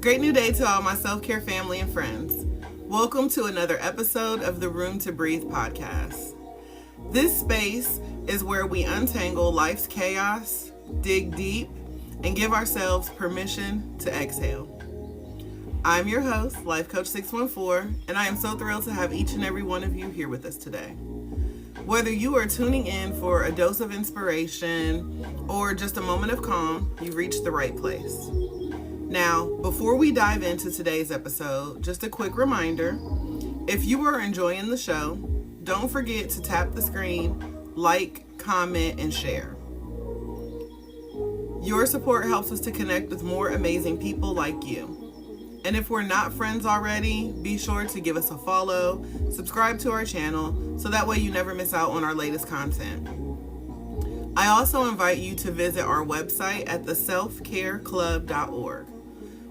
Great new day to all my self-care family and friends. Welcome to another episode of the Room to Breathe podcast. This space is where we untangle life's chaos, dig deep, and give ourselves permission to exhale. I'm your host, Life Coach 614, and I am so thrilled to have each and every one of you here with us today. Whether you are tuning in for a dose of inspiration or just a moment of calm, you've reached the right place. Now, before we dive into today's episode, just a quick reminder, if you are enjoying the show, don't forget to tap the screen, like, comment, and share. Your support helps us to connect with more amazing people like you. And if we're not friends already, be sure to give us a follow, subscribe to our channel, so that way you never miss out on our latest content. I also invite you to visit our website at theselfcareclub.org.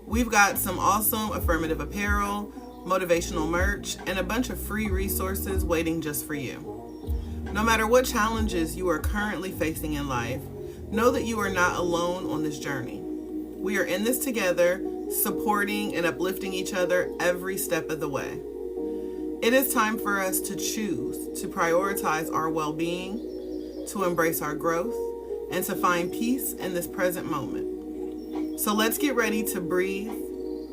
We've got some awesome affirmative apparel, motivational merch, and a bunch of free resources waiting just for you. No matter what challenges you are currently facing in life, know that you are not alone on this journey. We are in this together, supporting and uplifting each other every step of the way. It is time for us to choose to prioritize our well-being, to embrace our growth, and to find peace in this present moment. So let's get ready to breathe,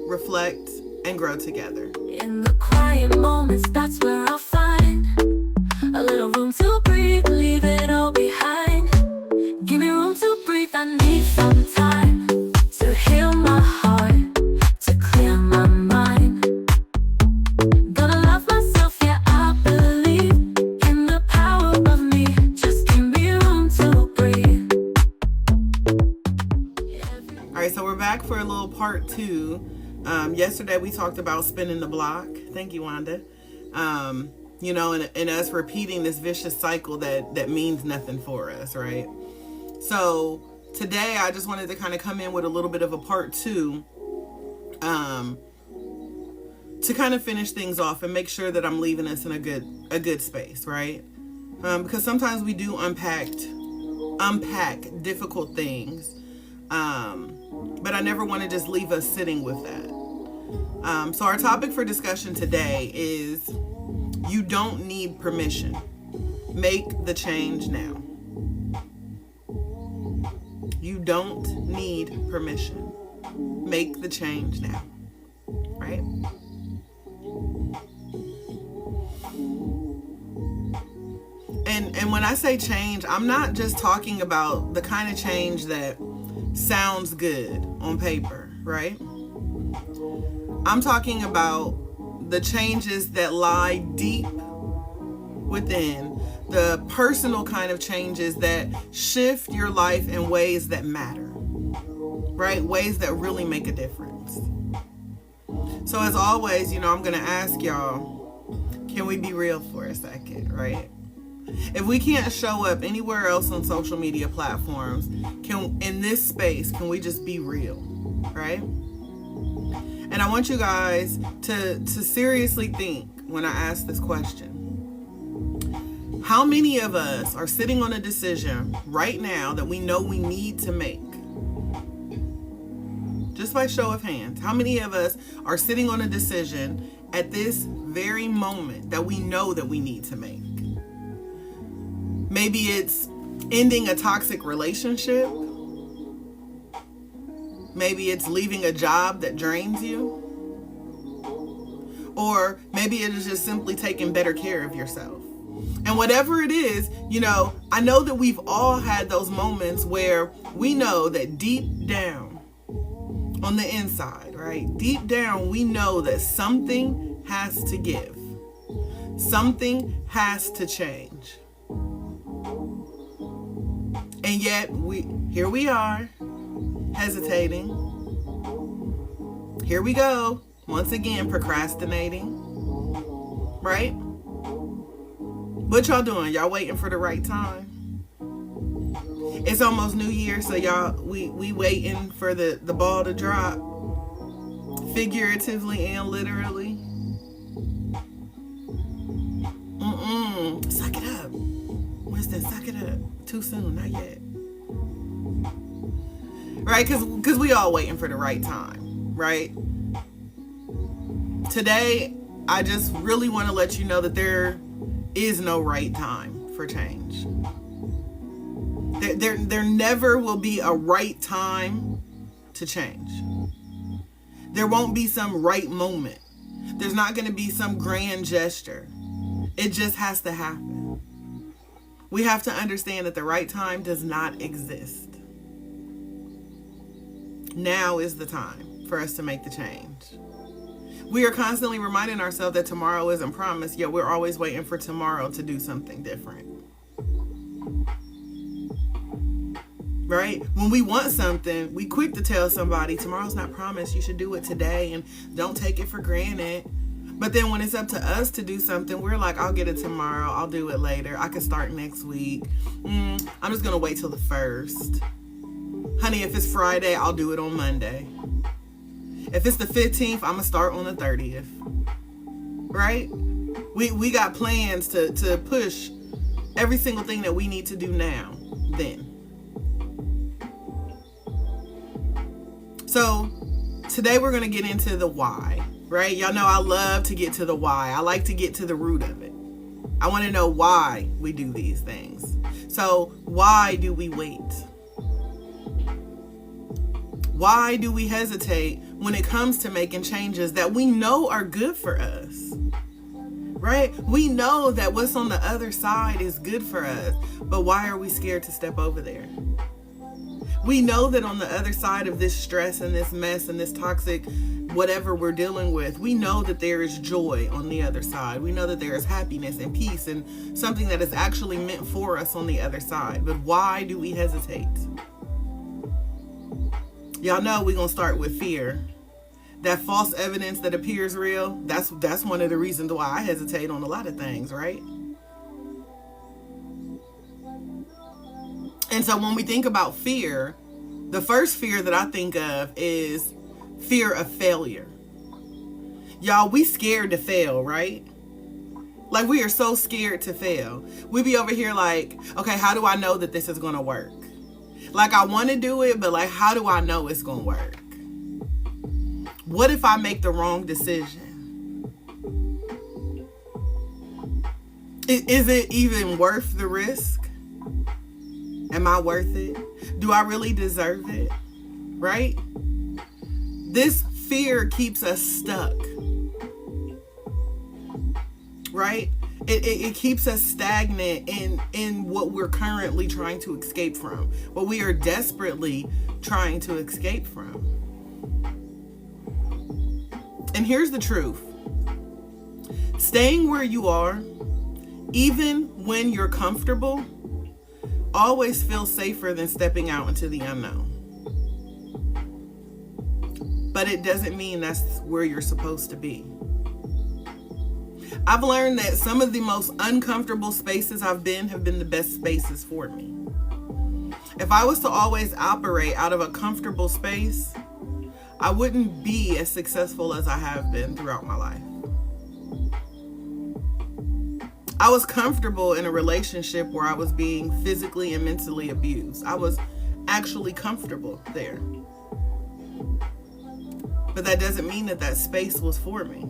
reflect, and grow together. In the quiet moments, that's where I'll find a little room to breathe, leave it all behind. Give me room to breathe, I need some time to heal my heart, to clear my mind. Gonna love myself, yeah, I believe in the power of me. Just give me room to breathe. All right, so we're back for a little part two. Yesterday we talked about spinning the block. Thank you, Wanda. And us repeating this vicious cycle that means nothing for us, right? So today I just wanted to kind of come in with a little bit of a part two to kind of finish things off and make sure that I'm leaving us in a good space, right? Because sometimes we do unpack difficult things, but I never want to just leave us sitting with that. So our topic for discussion today is you don't need permission. Make the change now. You don't need permission. Make the change now. Right? And when I say change, I'm not just talking about the kind of change that sounds good on paper, right? I'm talking about the changes that lie deep within, the personal kind of changes that shift your life in ways that matter, right? Ways that really make a difference. So as always, I'm going to ask y'all, can we be real for a second, right? If we can't show up anywhere else on social media platforms, in this space, can we just be real, right? And I want you guys to seriously think when I ask this question. How many of us are sitting on a decision right now that we know we need to make? Just by show of hands, how many of us are sitting on a decision at this very moment that we know that we need to make? Maybe it's ending a toxic relationship. Maybe it's leaving a job that drains you. Or maybe it is just simply taking better care of yourself. And whatever it is, I know that we've all had those moments where we know that deep down on the inside, right? Deep down, we know that something has to give. Something has to change. And yet, here we are, hesitating. Here we go, once again, procrastinating, right? What y'all doing? Y'all waiting for the right time? It's almost New Year, so we waiting for the ball to drop, figuratively and literally. Suck it up. Winston, suck it up. Too soon, not yet. Right? Because we all waiting for the right time, right? Today, I just really want to let you know that there is no right time for change. There never will be a right time to change. There won't be some right moment. There's not going to be some grand gesture. It just has to happen. We have to understand that the right time does not exist. Now is the time for us to make the change. We are constantly reminding ourselves that tomorrow isn't promised, yet we're always waiting for tomorrow to do something different. Right? When we want something, we quick to tell somebody tomorrow's not promised, you should do it today and don't take it for granted. But then when it's up to us to do something, we're like, I'll get it tomorrow, I'll do it later, I can start next week. I'm just gonna wait till the 1st. Honey, if it's Friday, I'll do it on Monday. If it's the 15th, I'm gonna start on the 30th. Right? We got plans to push every single thing that we need to do now, then. So today we're going to get into the why, right? Y'all know I love to get to the why. I like to get to the root of it. I want to know why we do these things. So why do we wait? Why do we hesitate when it comes to making changes that we know are good for us? Right? We know that what's on the other side is good for us, but why are we scared to step over there? We know that on the other side of this stress and this mess and this toxic whatever we're dealing with, we know that there is joy on the other side. We know that there is happiness and peace and something that is actually meant for us on the other side. But why do we hesitate? Y'all know we're going to start with fear. That false evidence that appears real, that's one of the reasons why I hesitate on a lot of things, right? And so when we think about fear, the first fear that I think of is fear of failure. Y'all, we scared to fail, right? Like, we are so scared to fail. We be over here like, okay, how do I know that this is going to work? Like, I want to do it, but like, how do I know it's going to work? What if I make the wrong decision? Is it even worth the risk? Am I worth it? Do I really deserve it? Right? This fear keeps us stuck. Right? It keeps us stagnant in what we're currently trying to escape from. What we are desperately trying to escape from. And here's the truth. Staying where you are, even when you're comfortable, always feels safer than stepping out into the unknown. But it doesn't mean that's where you're supposed to be. I've learned that some of the most uncomfortable spaces I've been have been the best spaces for me. If I was to always operate out of a comfortable space, I wouldn't be as successful as I have been throughout my life. I was comfortable in a relationship where I was being physically and mentally abused. I was actually comfortable there. But that doesn't mean that that space was for me.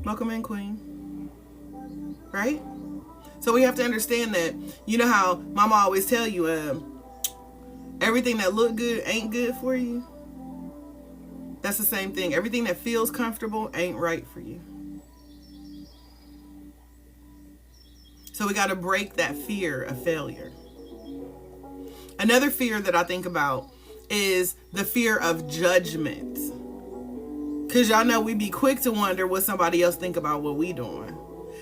Welcome in, Queen. Right? So we have to understand that, you know how Mama always tell you, everything that look good ain't good for you. That's the same thing. Everything that feels comfortable ain't right for you. So we got to break that fear of failure. Another fear that I think about is the fear of judgment. Because y'all know we be quick to wonder what somebody else think about what we doing.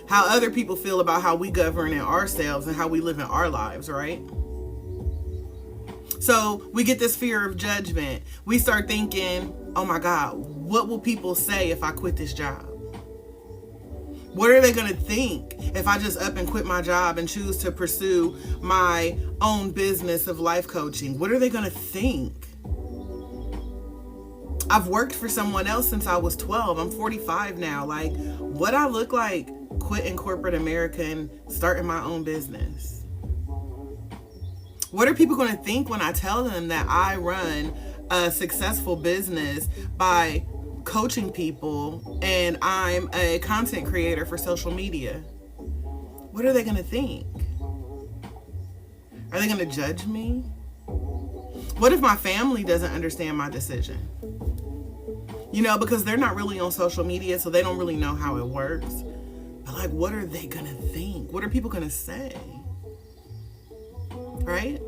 How other people feel about how we govern in ourselves and how we live in our lives, right? So we get this fear of judgment. We start thinking, oh my God, what will people say if I quit this job? What are they going to think if I just up and quit my job and choose to pursue my own business of life coaching? What are they going to think? I've worked for someone else since I was 12. I'm 45 now. Like, what I look like quitting corporate America and starting my own business? What are people going to think when I tell them that I run a successful business by coaching people and I'm a content creator for social media, what are they going to think? Are they going to judge me? What if my family doesn't understand my decision? You know, because they're not really on social media, so they don't really know how it works. But like, what are they going to think? What are people going to say? Right?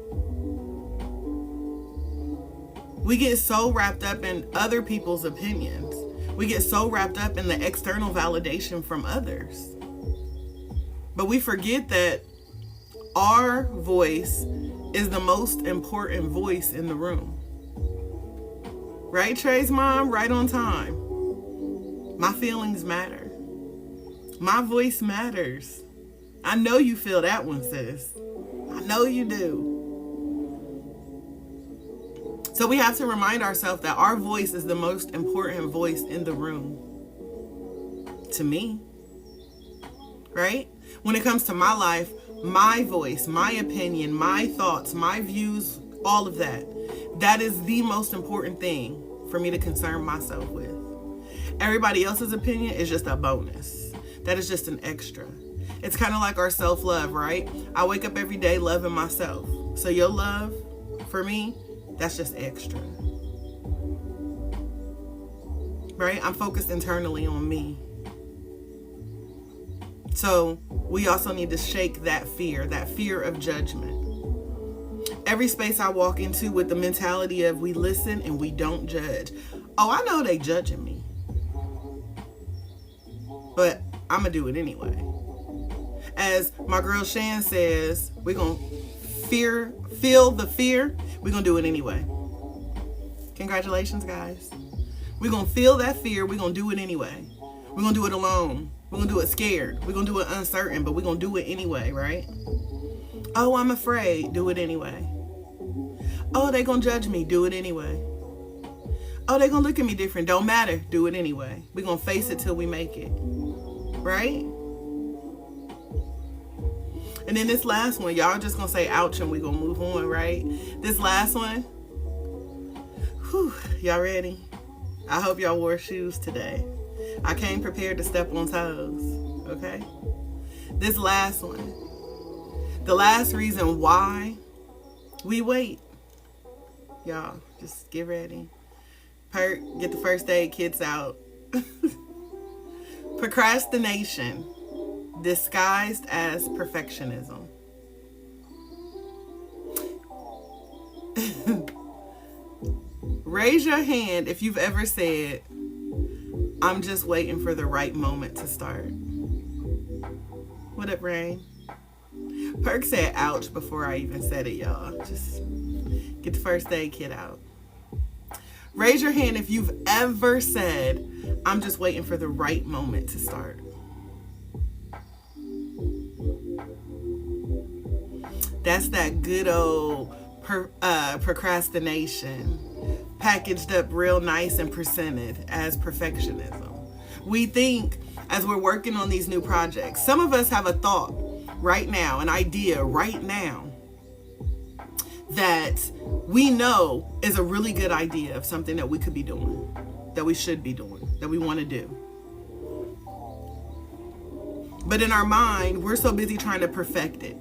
We get so wrapped up in other people's opinions. We get so wrapped up in the external validation from others. But we forget that our voice is the most important voice in the room. Right, Trey's mom? Right on time. My feelings matter. My voice matters. I know you feel that one, sis. I know you do. So we have to remind ourselves that our voice is the most important voice in the room. To me. Right? When it comes to my life, my voice, my opinion, my thoughts, my views, all of that. That is the most important thing for me to concern myself with. Everybody else's opinion is just a bonus. That is just an extra. It's kind of like our self-love, right? I wake up every day loving myself. So your love, for me, that's just extra. Right? I'm focused internally on me. So we also need to shake that fear of judgment. Every space I walk into with the mentality of we listen and we don't judge. Oh, I know they judging me, but I'm gonna do it anyway. As my girl Shan says, we're gonna feel the fear. We're gonna do it anyway. Congratulations, guys. We're gonna feel that fear. We're gonna do it anyway. We're gonna do it alone. We're going to do it scared. We're going to do it uncertain, but we're going to do it anyway, right? Oh, I'm afraid. Do it anyway. Oh, they going to judge me. Do it anyway. Oh, they going to look at me different. Don't matter. Do it anyway. We're going to face it till we make it. Right? And then this last one, y'all just going to say ouch and we're going to move on, right? This last one. Whew, y'all ready? I hope y'all wore shoes today. I came prepared to step on toes, okay? This last one. The last reason why we wait. Y'all, just get ready. Get the first aid kits out. Procrastination disguised as perfectionism. Raise your hand if you've ever said, I'm just waiting for the right moment to start. What up, Rain? Perk said ouch before I even said it, y'all. Just get the first aid kit out. Raise your hand if you've ever said, I'm just waiting for the right moment to start. That's that good old procrastination. Packaged up real nice and presented as perfectionism. We think as we're working on these new projects, some of us have a thought right now, an idea right now that we know is a really good idea of something that we could be doing, that we should be doing, that we want to do. But in our mind, we're so busy trying to perfect it.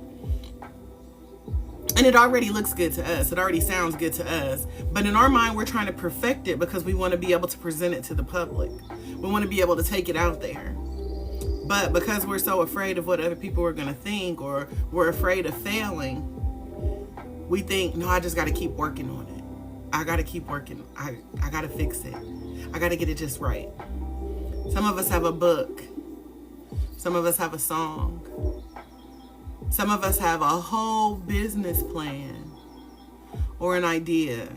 And it already looks good to us. It already sounds good to us. But in our mind, we're trying to perfect it because we want to be able to present it to the public. We want to be able to take it out there. But because we're so afraid of what other people are going to think, or we're afraid of failing, we think, no, I just got to keep working on it. I got to keep working. I got to fix it. I got to get it just right. Some of us have a book. Some of us have a song. Some of us have a whole business plan or an idea,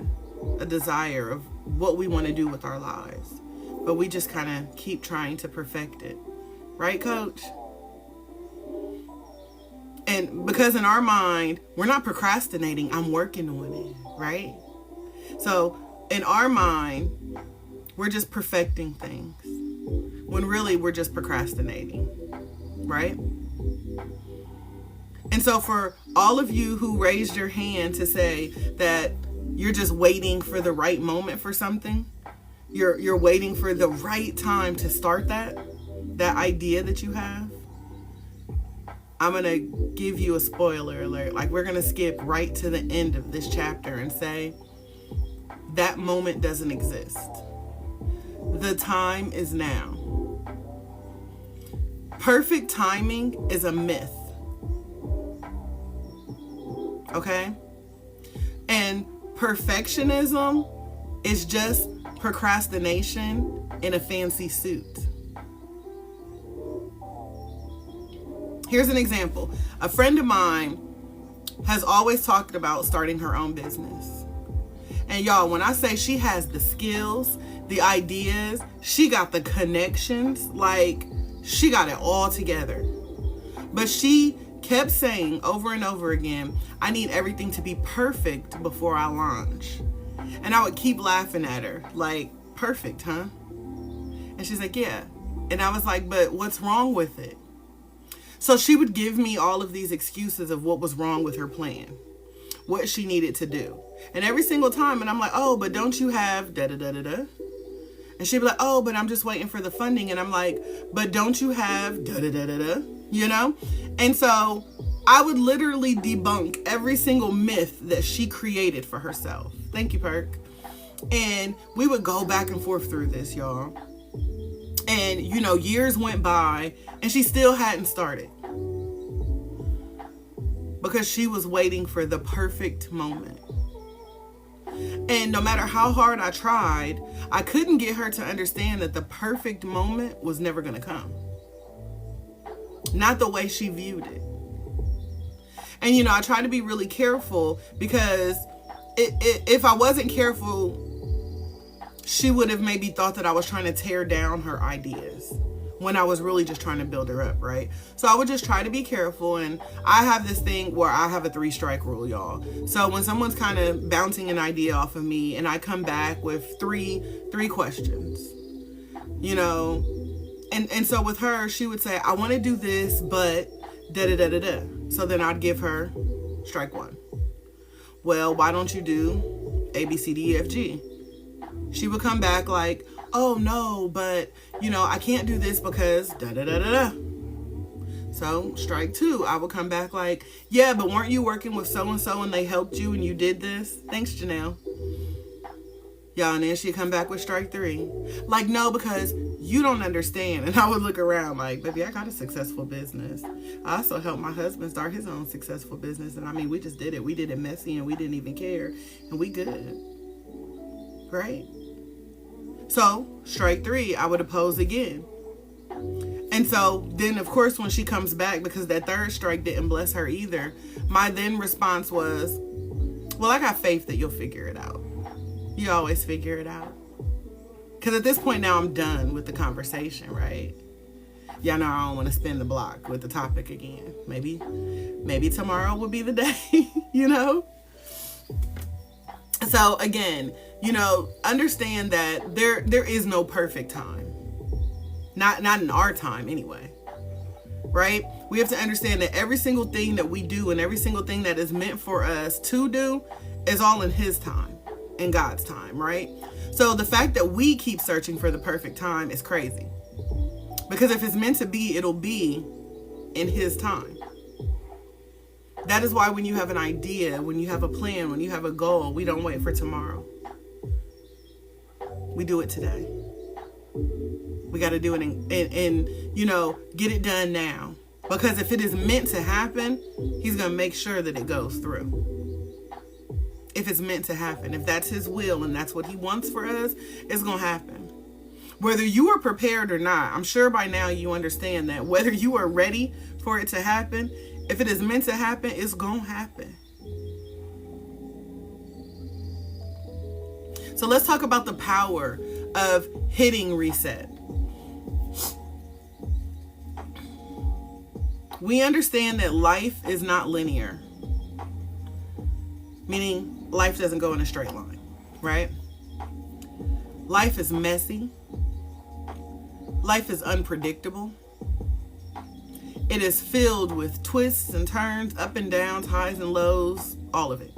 a desire of what we want to do with our lives. But we just kind of keep trying to perfect it. Right, Coach? And because in our mind, we're not procrastinating, I'm working on it, right? So in our mind, we're just perfecting things when really we're just procrastinating, right? And so for all of you who raised your hand to say that you're just waiting for the right moment for something, You're waiting for the right time to start that idea that you have. I'm going to give you a spoiler alert. Like, we're going to skip right to the end of this chapter and say that moment doesn't exist. The time is now. Perfect timing is a myth. Okay? And perfectionism is just procrastination in a fancy suit. Here's an example. A friend of mine has always talked about starting her own business. And y'all, when I say she has the skills, the ideas, she got the connections, like she got it all together. But she kept saying over and over again, I need everything to be perfect before I launch. And I would keep laughing at her, like, perfect, huh? And she's like, yeah. And I was like, but what's wrong with it? So she would give me all of these excuses of what was wrong with her plan, what she needed to do. And every single time, and I'm like, oh, but don't you have da-da-da-da-da? And she'd be like, oh, but I'm just waiting for the funding. And I'm like, but don't you have da-da-da-da-da? You know? And so I would literally debunk every single myth that she created for herself. Thank you, Perk. And we would go back and forth through this, y'all. And, you know, years went by and she still hadn't started. Because she was waiting for the perfect moment. And no matter how hard I tried, I couldn't get her to understand that the perfect moment was never going to come. Not the way she viewed it. And, you know, I try to be really careful because if I wasn't careful, she would have maybe thought that I was trying to tear down her ideas when I was really just trying to build her up, right? So I would just try to be careful. And I have this thing where I have a 3-strike rule, y'all. So when someone's kind of bouncing an idea off of me and I come back with three questions, you know, and so with her, she would say, I want to do this, but da-da-da-da-da. So then I'd give her strike 1. Well, why don't you do A, B, C, D, E, F, G? She would come back like, oh no, but you know, I can't do this because da-da-da-da-da. So strike 2, I would come back like, yeah, but weren't you working with so-and-so and they helped you and you did this? Thanks, Janelle. Y'all, and then she'd come back with strike 3. Like, no, because you don't understand. And I would look around like, baby, I got a successful business. I also helped my husband start his own successful business. And I mean, we just did it. We did it messy and we didn't even care. And we good. Right? So, strike 3, I would oppose again. And so then, of course, when she comes back, because that 3rd strike didn't bless her either, my then response was, well, I got faith that you'll figure it out. You always figure it out. Because at this point now, I'm done with the conversation, right? Y'all know I don't want to spin the block with the topic again. Maybe tomorrow will be the day, you know? So again, you know, understand that there is no perfect time. Not in our time anyway. Right? We have to understand that every single thing that we do and every single thing that is meant for us to do is all in His time, in God's time, right? So the fact that we keep searching for the perfect time is crazy. Because if it's meant to be, it'll be in His time. That is why when you have an idea, when you have a plan, when you have a goal, we don't wait for tomorrow. We do it today. We got to do it and you know, get it done now. Because if it is meant to happen, He's going to make sure that it goes through. If it's meant to happen, if that's His will and that's what He wants for us, it's going to happen. Whether you are prepared or not, I'm sure by now you understand that whether you are ready for it to happen, if it is meant to happen, it's going to happen. So let's talk about the power of hitting reset. We understand that life is not linear, meaning life doesn't go in a straight line, right? Life is messy. Life is unpredictable. It is filled with twists and turns, up and downs, highs and lows, all of it.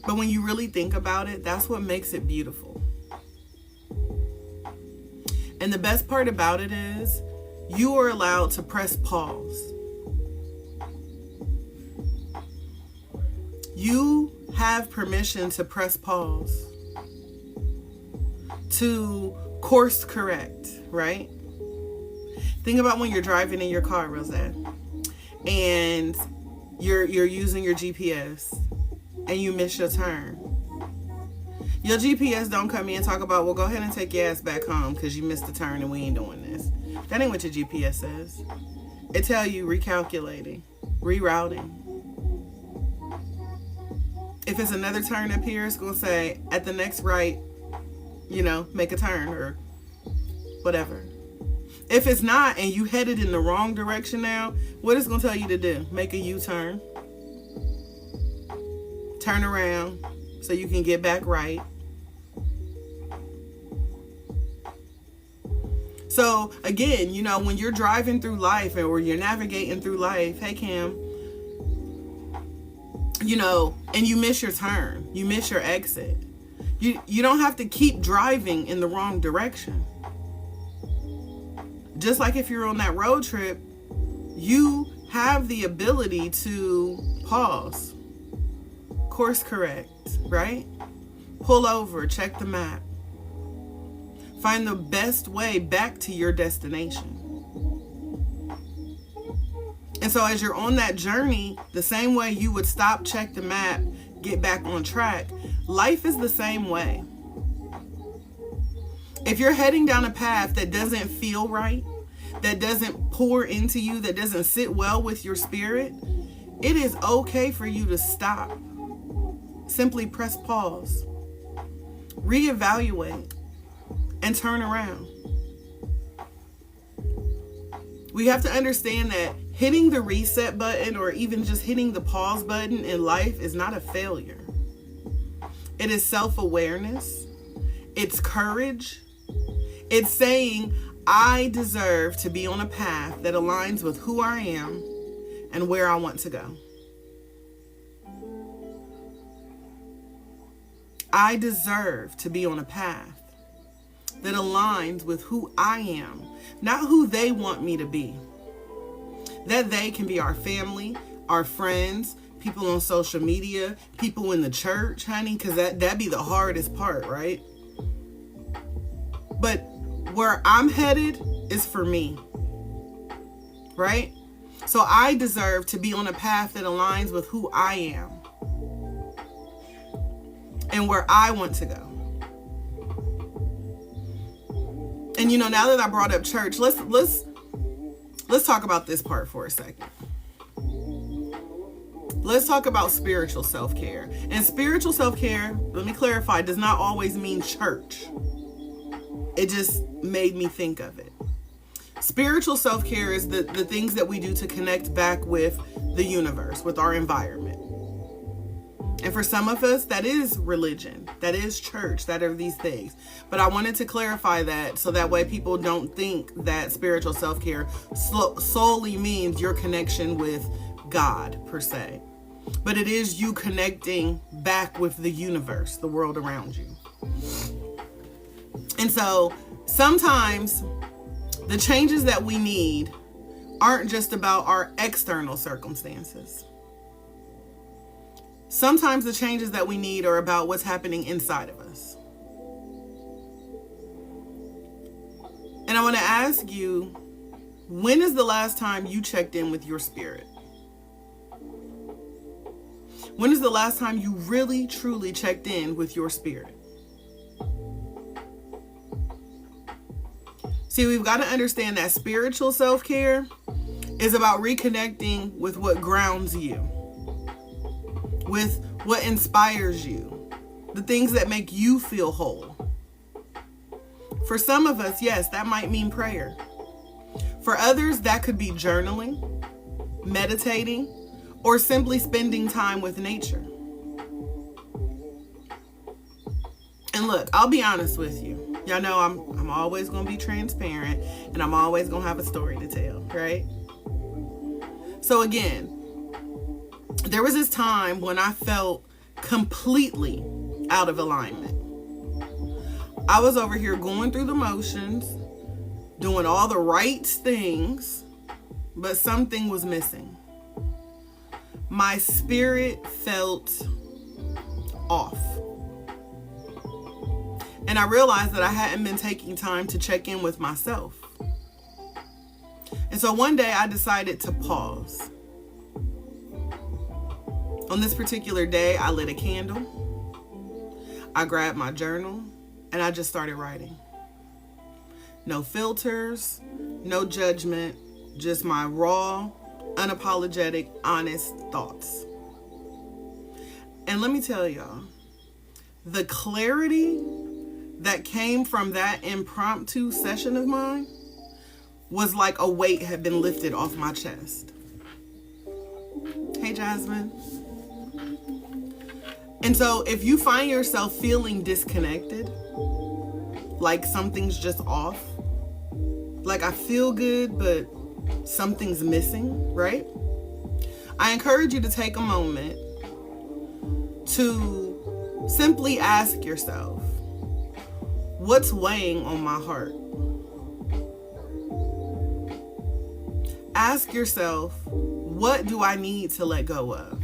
But when you really think about it, that's what makes it beautiful. And the best part about it is you are allowed to press pause. You have permission to press pause, to course correct, right? Think about when you're driving in your car, Rosette, and you're using your GPS and you miss your turn. Your GPS don't come in and talk about, well, go ahead and take your ass back home because you missed the turn and we ain't doing this. That ain't what your GPS says. It tell you recalculating, rerouting. If it's another turn up here, it's going to say at the next right, make a turn or whatever. If it's not and you headed in the wrong direction now, what it's going to tell you to do? Make a U-turn. Turn around so you can get back right. So again, when you're driving through life or you're navigating through life, hey Cam, and you miss your turn, you miss your exit. You don't have to keep driving in the wrong direction. Just like if you're on that road trip, you have the ability to pause, course correct, right? Pull over, check the map. Find the best way back to your destination. And so as you're on that journey, the same way you would stop, check the map, get back on track, life is the same way. If you're heading down a path that doesn't feel right, that doesn't pour into you, that doesn't sit well with your spirit, it is okay for you to stop. Simply press pause, reevaluate, and turn around. We have to understand that hitting the reset button or even just hitting the pause button in life is not a failure. It is self-awareness. It's courage. It's saying, I deserve to be on a path that aligns with who I am and where I want to go. I deserve to be on a path that aligns with who I am, not who they want me to be. That they can be our family, our friends, people on social media, people in the church, honey, because that'd be the hardest part, right? But where I'm headed is for me, right? So I deserve to be on a path that aligns with who I am and where I want to go. And now that I brought up church, let's talk about this part for a second. Let's talk about spiritual self-care. And spiritual self-care, let me clarify, does not always mean church. It just made me think of it. Spiritual self-care is the things that we do to connect back with the universe, with our environment. And for some of us, that is religion, that is church, that are these things. But I wanted to clarify that so that way people don't think that spiritual self-care solely means your connection with God, per se. But it is you connecting back with the universe, the world around you. And so sometimes the changes that we need aren't just about our external circumstances. Sometimes the changes that we need are about what's happening inside of us. And I want to ask you, when is the last time you checked in with your spirit? When is the last time you really, truly checked in with your spirit? See, we've got to understand that spiritual self-care is about reconnecting with what grounds you, with what inspires you, the things that make you feel whole. For some of us, yes, that might mean prayer. For others, that could be journaling, meditating, or simply spending time with nature. And look, I'll be honest with you. Y'all know I'm always going to be transparent and I'm always going to have a story to tell, right? So again, there was this time when I felt completely out of alignment. I was over here going through the motions, doing all the right things, but something was missing. My spirit felt off. And I realized that I hadn't been taking time to check in with myself. And so one day I decided to pause. On this particular day, I lit a candle, I grabbed my journal, and I just started writing. No filters, no judgment, just my raw, unapologetic, honest thoughts. And let me tell y'all, the clarity that came from that impromptu session of mine was like a weight had been lifted off my chest. Hey, Jasmine. And so if you find yourself feeling disconnected, like something's just off, like I feel good, but something's missing, right? I encourage you to take a moment to simply ask yourself, what's weighing on my heart? Ask yourself, what do I need to let go of?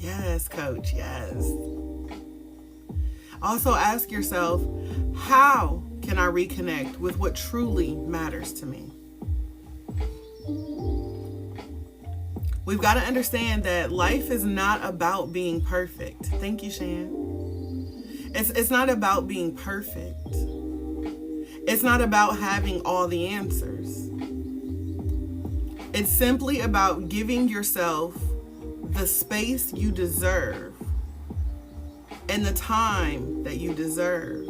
Yes, coach, yes. Also ask yourself, how can I reconnect with what truly matters to me? We've got to understand that life is not about being perfect. Thank you, Shan. It's not about being perfect. It's not about having all the answers. It's simply about giving yourself the space you deserve and the time that you deserve.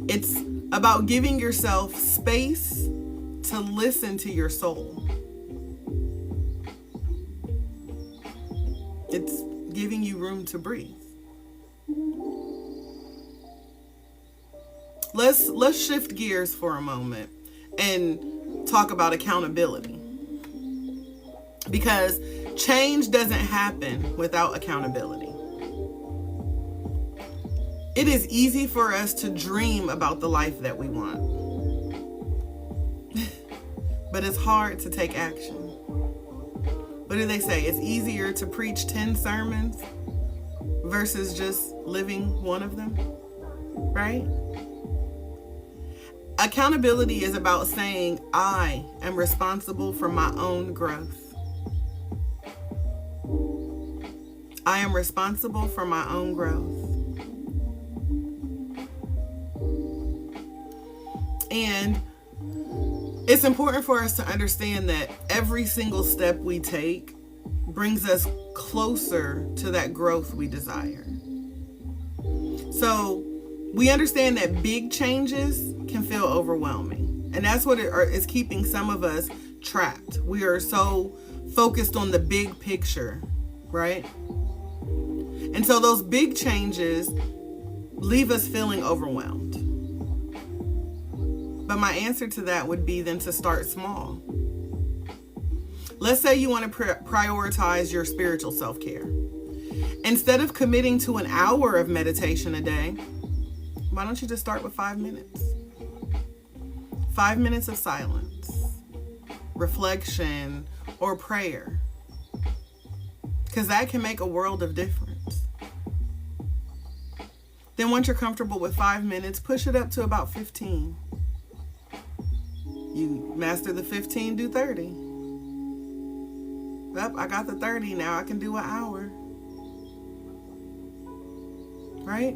It's about giving yourself space to listen to your soul. It's giving you room to breathe. Let's shift gears for a moment and talk about accountability. Because change doesn't happen without accountability. It is easy for us to dream about the life that we want. But it's hard to take action. What do they say? It's easier to preach 10 sermons versus just living one of them, right? Accountability is about saying, I am responsible for my own growth. I am responsible for my own growth. And it's important for us to understand that every single step we take brings us closer to that growth we desire. So we understand that big changes can feel overwhelming. And that's what is keeping some of us trapped. We are so focused on the big picture, right? And so those big changes leave us feeling overwhelmed. But my answer to that would be then to start small. Let's say you want to prioritize your spiritual self-care. Instead of committing to an hour of meditation a day, why don't you just start with 5 minutes? 5 minutes of silence, reflection, or prayer. Because that can make a world of difference. Then once you're comfortable with 5 minutes, push it up to about 15. You master the 15, do 30. Yep, I got the 30, now I can do an hour. Right?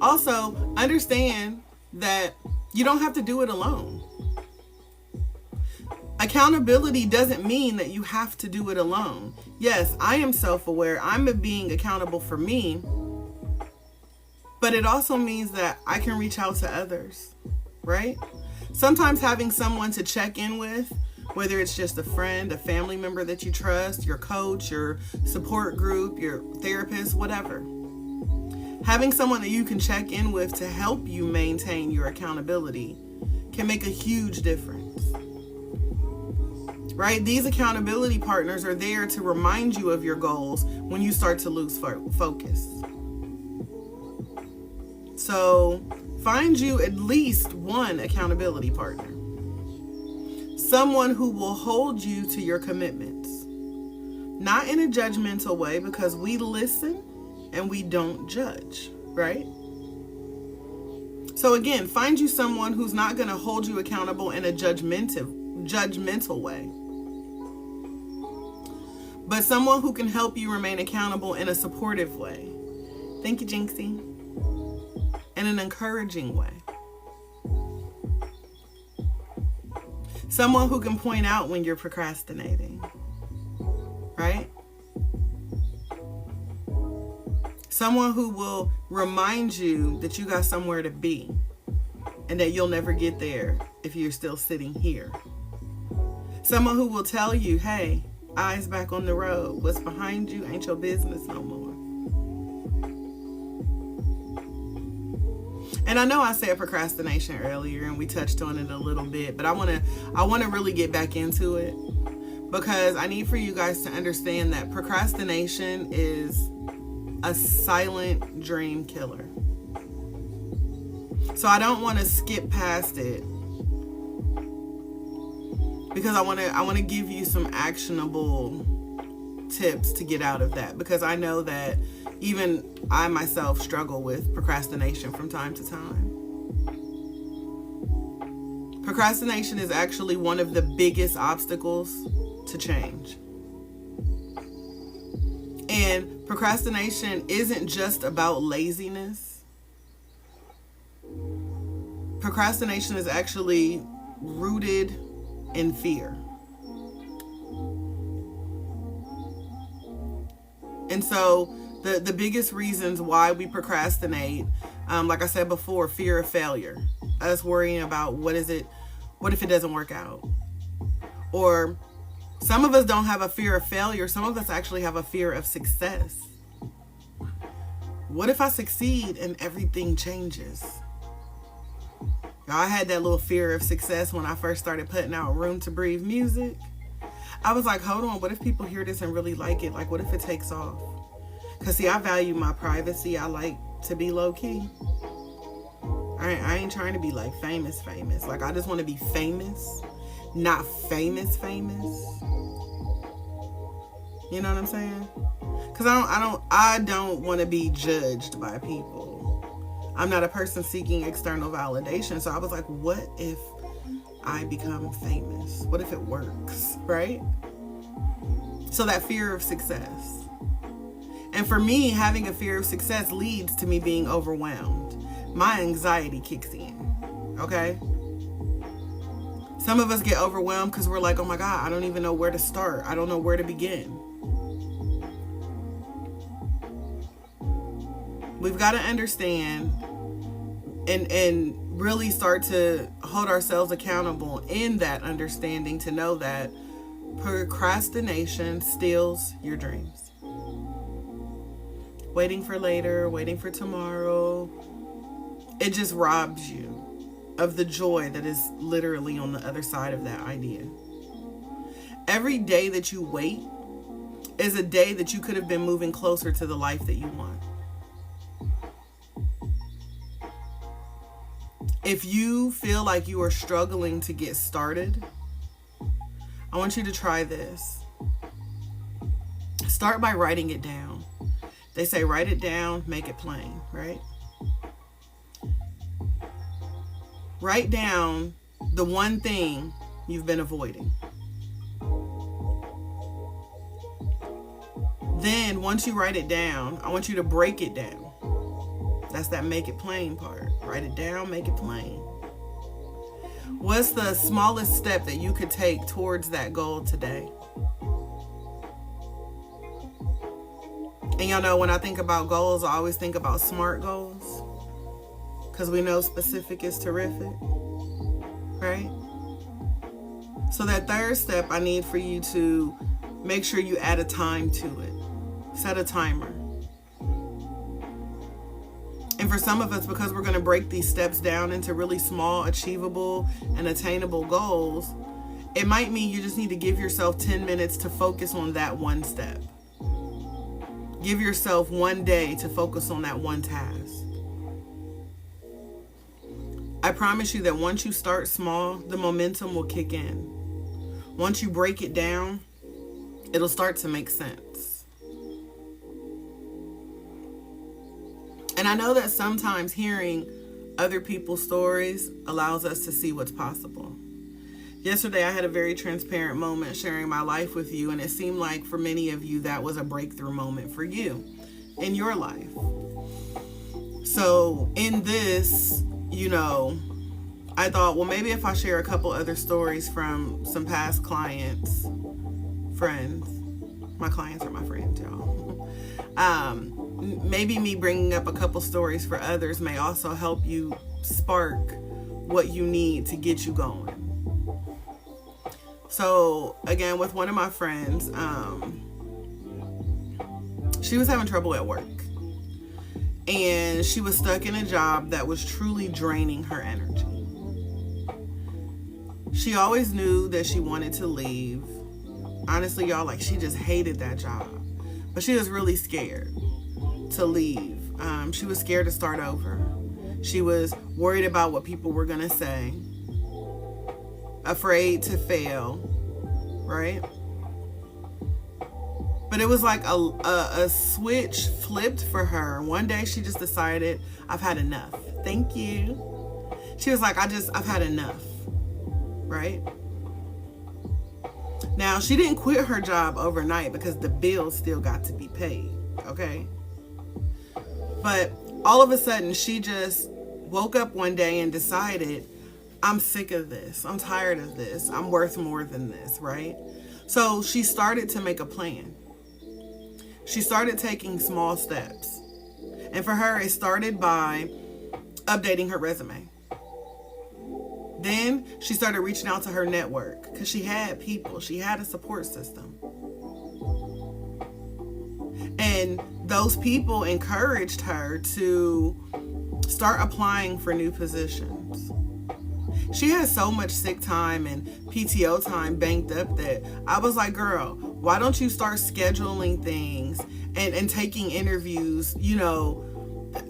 Also, understand that you don't have to do it alone. Accountability doesn't mean that you have to do it alone. Yes, I am self-aware. I'm being accountable for me. But it also means that I can reach out to others, right? Sometimes having someone to check in with, whether it's just a friend, a family member that you trust, your coach, your support group, your therapist, whatever. Having someone that you can check in with to help you maintain your accountability can make a huge difference. Right? These accountability partners are there to remind you of your goals when you start to lose focus. So So find you at least one accountability partner. Someone who will hold you to your commitments. Not in a judgmental way, because we listen and we don't judge, right? So again, find you someone who's not going to hold you accountable in a judgmental way, but someone who can help you remain accountable in a supportive way. Thank you, Jinxie. In an encouraging way. Someone who can point out when you're procrastinating, right? Someone who will remind you that you got somewhere to be and that you'll never get there if you're still sitting here. Someone who will tell you, hey, eyes back on the road. What's behind you ain't your business no more. And I know I said procrastination earlier and we touched on it a little bit, but I want to really get back into it, because I need for you guys to understand that procrastination is a silent dream killer. So I don't want to skip past it, because I want to give you some actionable tips to get out of that, because I know that even I myself struggle with procrastination from time to time. Procrastination is actually one of the biggest obstacles to change. And procrastination isn't just about laziness. Procrastination is actually rooted in fear. And so the biggest reasons why we procrastinate, like I said before, fear of failure, us worrying about what if it doesn't work out? Or some of us don't have a fear of failure. Some of us actually have a fear of success. What if I succeed and everything changes? I had that little fear of success when I first started putting out Room to Breathe music. I was like, hold on, what if people hear this and really like it? Like, what if it takes off? Because see, I value my privacy. I like to be low key. I ain't trying to be like famous. Like, I just want to be famous, not famous. You know what I'm saying? Because I don't want to be judged by people. I'm not a person seeking external validation. So I was like, what if I become famous? What if it works, right? So that fear of success. And for me, having a fear of success leads to me being overwhelmed. My anxiety kicks in, okay? Some of us get overwhelmed because we're like, oh my God, I don't even know where to start. I don't know where to begin. We've got to understand and really start to hold ourselves accountable in that understanding, to know that procrastination steals your dreams. Waiting for later, waiting for tomorrow, it just robs you of the joy that is literally on the other side of that idea. Every day that you wait is a day that you could have been moving closer to the life that you want. If you feel like you are struggling to get started, I want you to try this. Start by writing it down. They say write it down, make it plain, right? Write down the one thing you've been avoiding. Then once you write it down, I want you to break it down. That's that make it plain part. Write it down, make it plain. What's the smallest step that you could take towards that goal today? And y'all know, when I think about goals, I always think about SMART goals, because we know specific is terrific, right? So that third step, I need for you to make sure you add a time to it. Set a timer. And for some of us, because we're going to break these steps down into really small, achievable, and attainable goals, it might mean you just need to give yourself 10 minutes to focus on that one step. Give yourself one day to focus on that one task. I promise you that once you start small, the momentum will kick in. Once you break it down, it'll start to make sense. And I know that sometimes hearing other people's stories allows us to see what's possible. Yesterday, I had a very transparent moment sharing my life with you, and it seemed like for many of you that was a breakthrough moment for you in your life. So in this, I thought, well, maybe if I share a couple other stories from some past clients, friends, my clients are my friends, y'all. Maybe me bringing up a couple stories for others may also help you spark what you need to get you going. So again, with one of my friends, she was having trouble at work. And she was stuck in a job that was truly draining her energy. She always knew that she wanted to leave. Honestly, y'all, she just hated that job. But she was really scared to leave. She was scared to start over. She was worried about what people were going to say. Afraid to fail, right? But it was like a switch flipped for her. One day she just decided, I've had enough. Thank you. She was like, I've had enough, right? Now, she didn't quit her job overnight because the bills still got to be paid, okay? But all of a sudden, she just woke up one day and decided, I'm sick of this. I'm tired of this. I'm worth more than this, right? So she started to make a plan. She started taking small steps. And for her, it started by updating her resume. Then she started reaching out to her network because she had people. She had a support system. And those people encouraged her to start applying for new positions. She had so much sick time and PTO time banked up that I was like, girl, why don't you start scheduling things and taking interviews,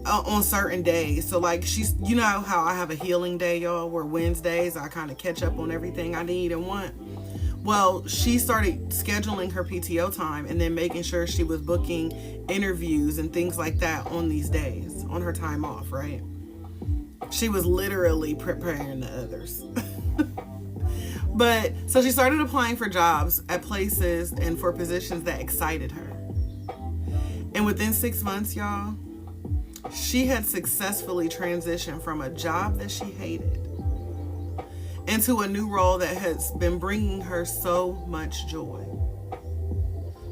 on certain days. So she's, how I have a healing day, y'all, where Wednesdays I kind of catch up on everything I need and want. Well, she started scheduling her PTO time and then making sure she was booking interviews and things like that on these days, on her time off, right? She was literally preparing the others. But so she started applying for jobs at places and for positions that excited her. And within 6 months, y'all, she had successfully transitioned from a job that she hated into a new role that has been bringing her so much joy,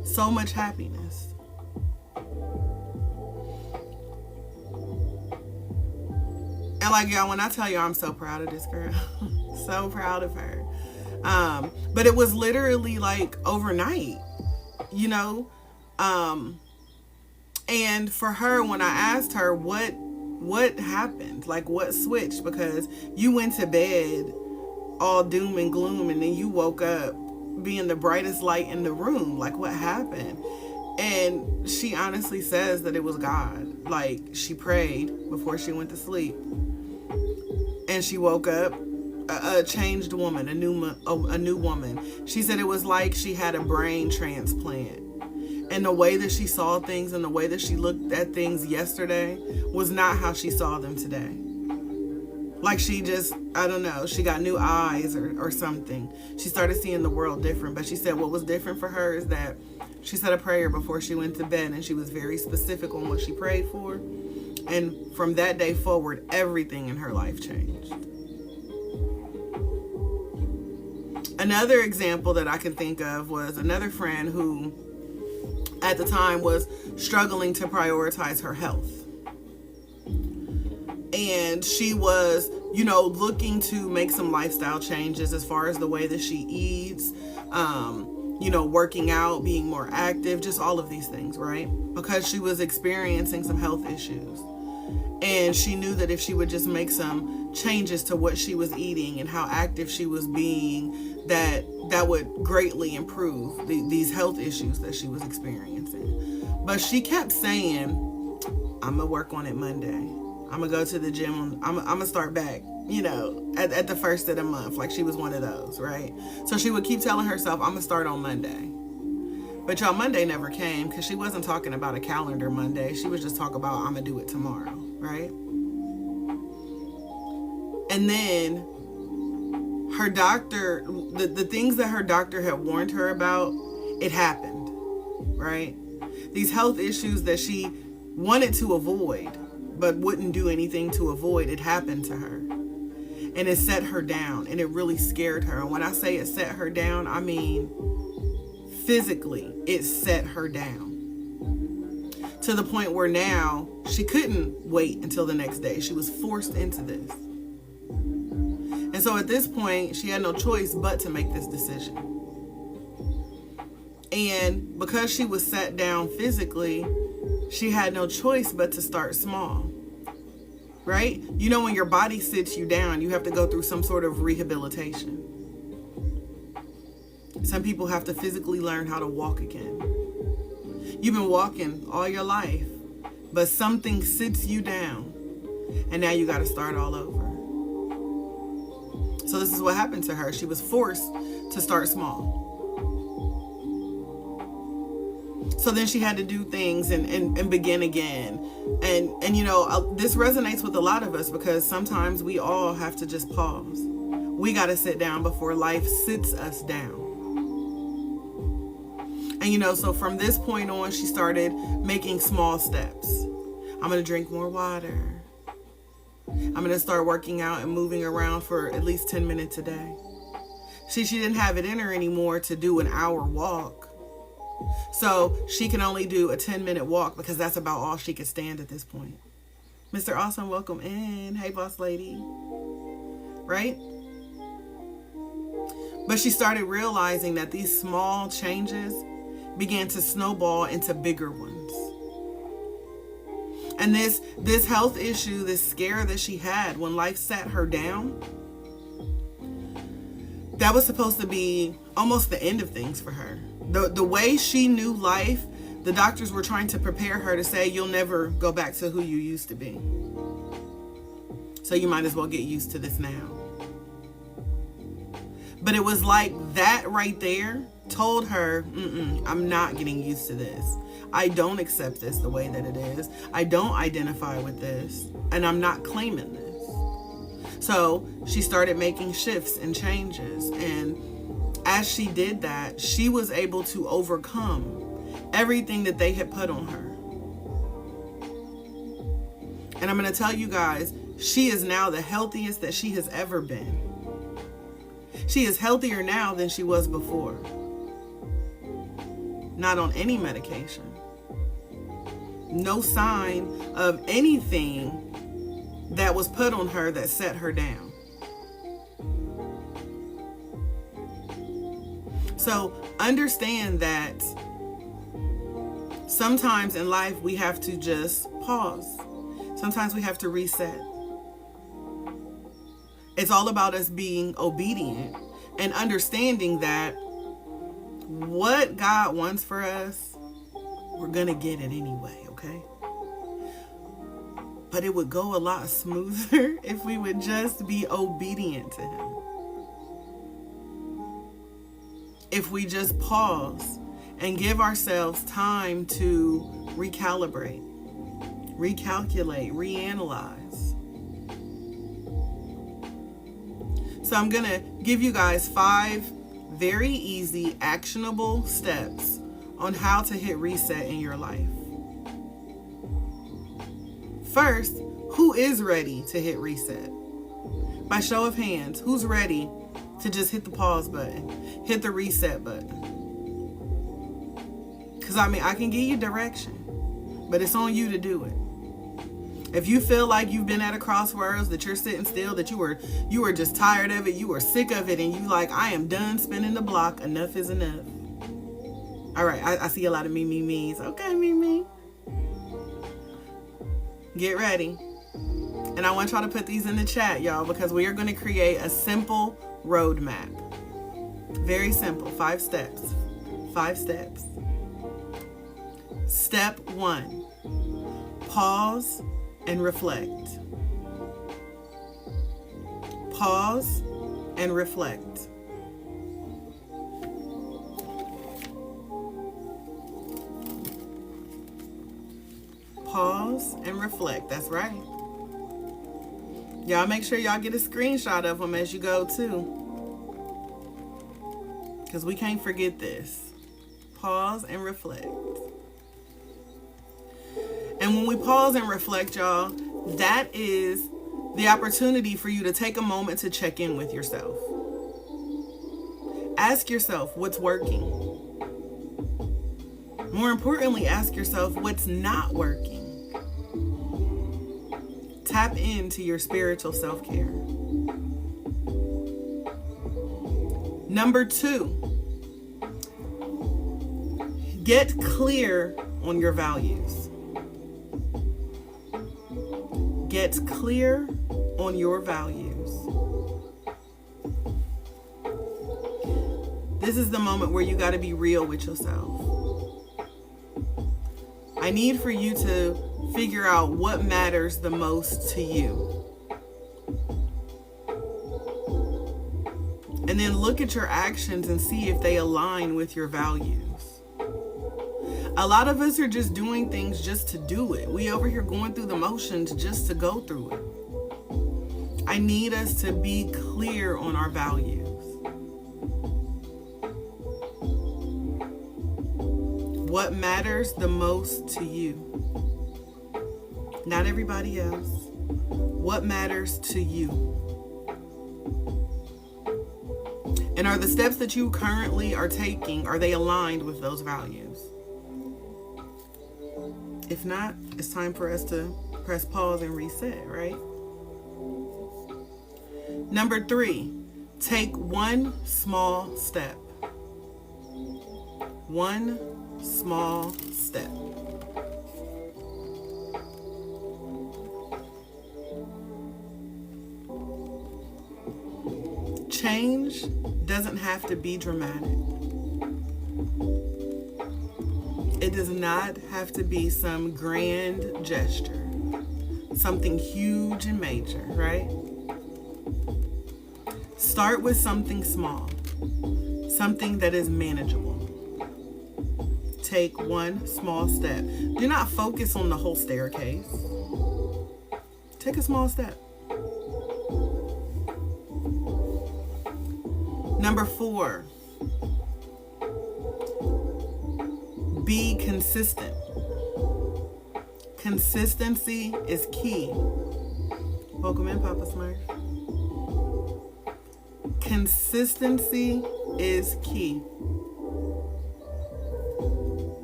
so much happiness. And y'all, when I tell you I'm so proud of this girl, so proud of her. But it was literally overnight, and for her, when I asked her what happened, what switched, because you went to bed all doom and gloom and then you woke up being the brightest light in the room, what happened? And she honestly says that it was God. She prayed before she went to sleep and she woke up a changed woman, a new woman. She said it was like she had a brain transplant. And the way that she saw things and the way that she looked at things yesterday was not how she saw them today. She just, I don't know, she got new eyes or something. She started seeing the world different. But she said what was different for her is that she said a prayer before she went to bed and she was very specific on what she prayed for. And from that day forward, everything in her life changed. Another example that I can think of was another friend who at the time was struggling to prioritize her health. And she was, looking to make some lifestyle changes as far as the way that she eats, working out, being more active, just all of these things, right? Because she was experiencing some health issues. And she knew that if she would just make some changes to what she was eating and how active she was being, that would greatly improve these health issues that she was experiencing. But she kept saying, I'm going to work on it Monday. I'm going to go to the gym. I'm going to start back at the first of the month, like she was one of those, right? So she would keep telling herself, I'm gonna start on Monday. But y'all, Monday never came because she wasn't talking about a calendar Monday. She was just talking about, I'm gonna do it tomorrow, right? And then her doctor, the things that her doctor had warned her about, it happened, right? These health issues that she wanted to avoid but wouldn't do anything to avoid, it happened to her. And it set her down, and it really scared her. And when I say it set her down, I mean physically, it set her down. To the point where now she couldn't wait until the next day. She was forced into this. And so at this point, she had no choice but to make this decision. And because she was set down physically, she had no choice but to start small, right? You know, when your body sits you down, you have to go through some sort of rehabilitation. Some people have to physically learn how to walk again. You've been walking all your life, but something sits you down, and now you got to start all over. So this is what happened to her. She was forced to start small. So then she had to do things and begin again. And you know, this resonates with a lot of us because sometimes we all have to just pause. We got to sit down before life sits us down. And you know, so from this point on, she started making small steps. I'm going to drink more water. I'm going to start working out and moving around for at least 10 minutes a day. She didn't have it in her anymore to do an hour walk. So she can only do a 10-minute walk because that's about all she could stand at this point. Mr. Awesome, welcome in. Hey, boss lady. Right? But she started realizing that these small changes began to snowball into bigger ones. And this health issue, this scare that she had when life sat her down, that was supposed to be almost the end of things for her. The way she knew life, the doctors were trying to prepare her to say, you'll never go back to who you used to be. So you might as well get used to this now. But it was like that right there told her, I'm not getting used to this. I don't accept this the way that it is. I don't identify with this. And I'm not claiming this. So she started making shifts and changes. And as she did that, she was able to overcome everything that they had put on her. And I'm going to tell you guys, she is now the healthiest that she has ever been. She is healthier now than she was before. Not on any medication. No sign of anything that was put on her that set her down. So understand that sometimes in life we have to just pause. Sometimes we have to reset. It's all about us being obedient and understanding that what God wants for us, we're going to get it anyway, okay? But it would go a lot smoother if we would just be obedient to Him. If we just pause and give ourselves time to recalibrate, recalculate, reanalyze. So I'm going to give you guys 5 very easy, actionable steps on how to hit reset in your life. First, who is ready to hit reset? By show of hands, who's ready to just hit the pause button, hit the reset button? Because I can give you direction, but it's on you to do it. If you feel like you've been at a crossroads, that you're sitting still, that you were just tired of it, you were sick of it, and you like, I am done spinning the block, enough is enough. All right, I see a lot of me's. Okay, me. Get ready. And I want y'all to put these in the chat, y'all, because we are going to create a simple roadmap. Very simple, 5 steps. 5 steps. Step 1, pause and reflect. Pause and reflect. Pause and reflect. That's right. Y'all make sure y'all get a screenshot of them as you go too, because we can't forget this. Pause and reflect. And when we pause and reflect, y'all, that is the opportunity for you to take a moment to check in with yourself. Ask yourself what's working. More importantly, ask yourself what's not working. Tap into your spiritual self-care. Number 2, get clear on your values. Get clear on your values. This is the moment where you got to be real with yourself. I need for you to figure out what matters the most to you. And then look at your actions and see if they align with your values. A lot of us are just doing things just to do it. We over here going through the motions just to go through it. I need us to be clear on our values. What matters the most to you? Not everybody else. What matters to you? And are the steps that you currently are taking, are they aligned with those values? If not, it's time for us to press pause and reset, right? Number 3, take one small step. One small step. Change doesn't have to be dramatic. It does not have to be some grand gesture, something huge and major, right? Start with something small, something that is manageable. Take one small step. Do not focus on the whole staircase. Take a small step. Number 4, be consistent. Consistency is key. Welcome in, Papa Smurf. Consistency is key.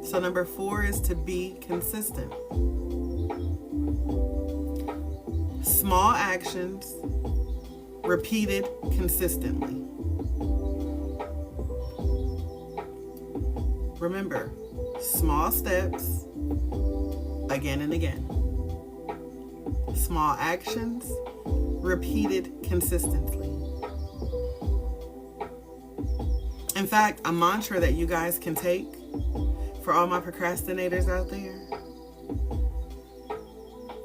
So number 4 is to be consistent. Small actions repeated consistently. Remember, small steps again and again. Small actions repeated consistently. In fact, a mantra that you guys can take for all my procrastinators out there: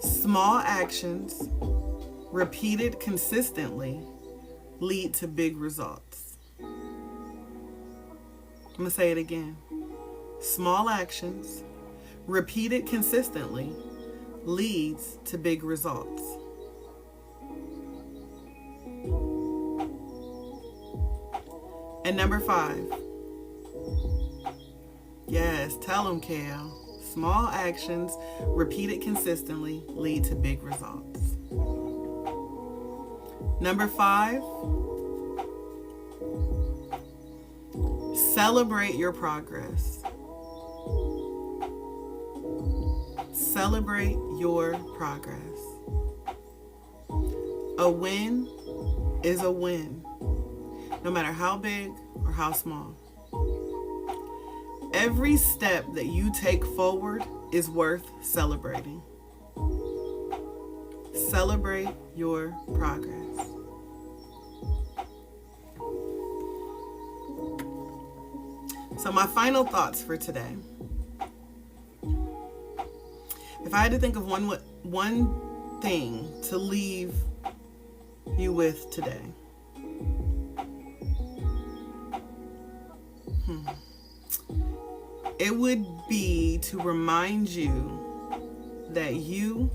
small actions repeated consistently lead to big results. I'm going to say it again. Small actions repeated consistently leads to big results. And number 5. Yes, tell them, Cal. Small actions repeated consistently lead to big results. Number 5. Celebrate your progress. Celebrate your progress. A win is a win, no matter how big or how small. Every step that you take forward is worth celebrating. Celebrate your progress. So my final thoughts for today. If I had to think of one thing to leave you with today? It would be to remind you that you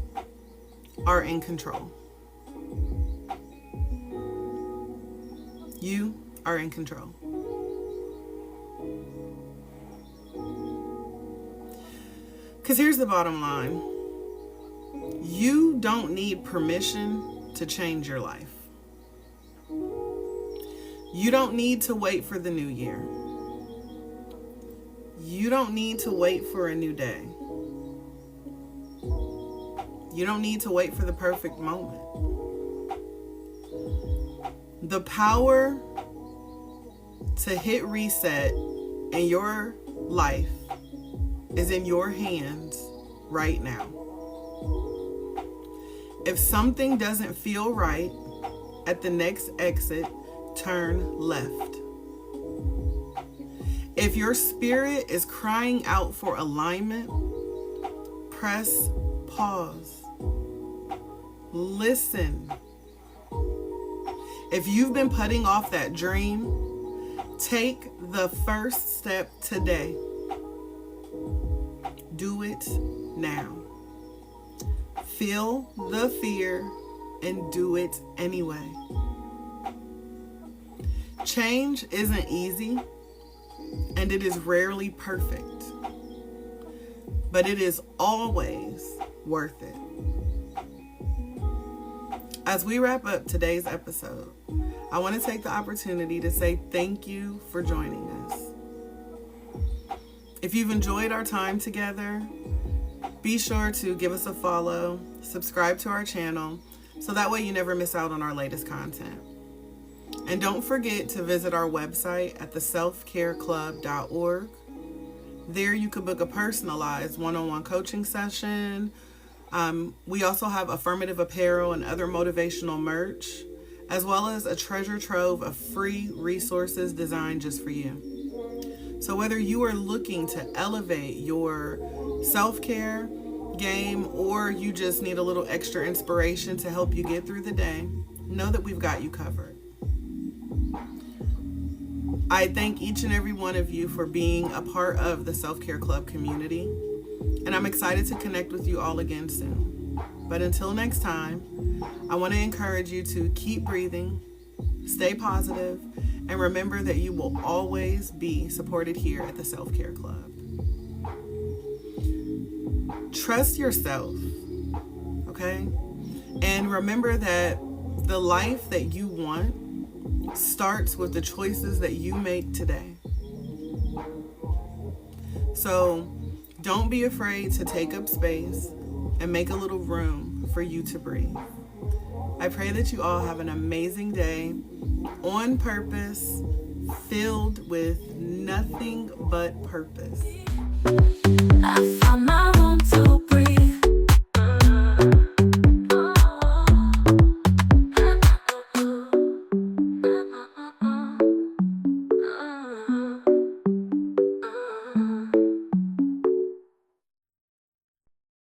are in control. You are in control. Because here's the bottom line. You don't need permission to change your life. You don't need to wait for the new year. You don't need to wait for a new day. You don't need to wait for the perfect moment. The power to hit reset in your life is in your hands right now. If something doesn't feel right at the next exit, turn left. If your spirit is crying out for alignment, press pause. Listen. If you've been putting off that dream, take the first step today. Do it now. Feel the fear and do it anyway. Change isn't easy, and it is rarely perfect, but it is always worth it. As we wrap up today's episode, I want to take the opportunity to say thank you for joining us. If you've enjoyed our time together, be sure to give us a follow, subscribe to our channel, so that way you never miss out on our latest content. And don't forget to visit our website at theselfcareclub.org. There you can book a personalized one-on-one coaching session. We also have affirmative apparel and other motivational merch, as well as a treasure trove of free resources designed just for you. So whether you are looking to elevate your self-care game or you just need a little extra inspiration to help you get through the day, know that we've got you covered. I thank each and every one of you for being a part of the Self-Care Club community, and I'm excited to connect with you all again soon. But until next time, I want to encourage you to keep breathing, stay positive, and remember that you will always be supported here at the Self-Care Club. Trust yourself, okay? And remember that the life that you want starts with the choices that you make today. So don't be afraid to take up space and make a little room for you to breathe. I pray that you all have an amazing day on purpose, filled with nothing but purpose. I found my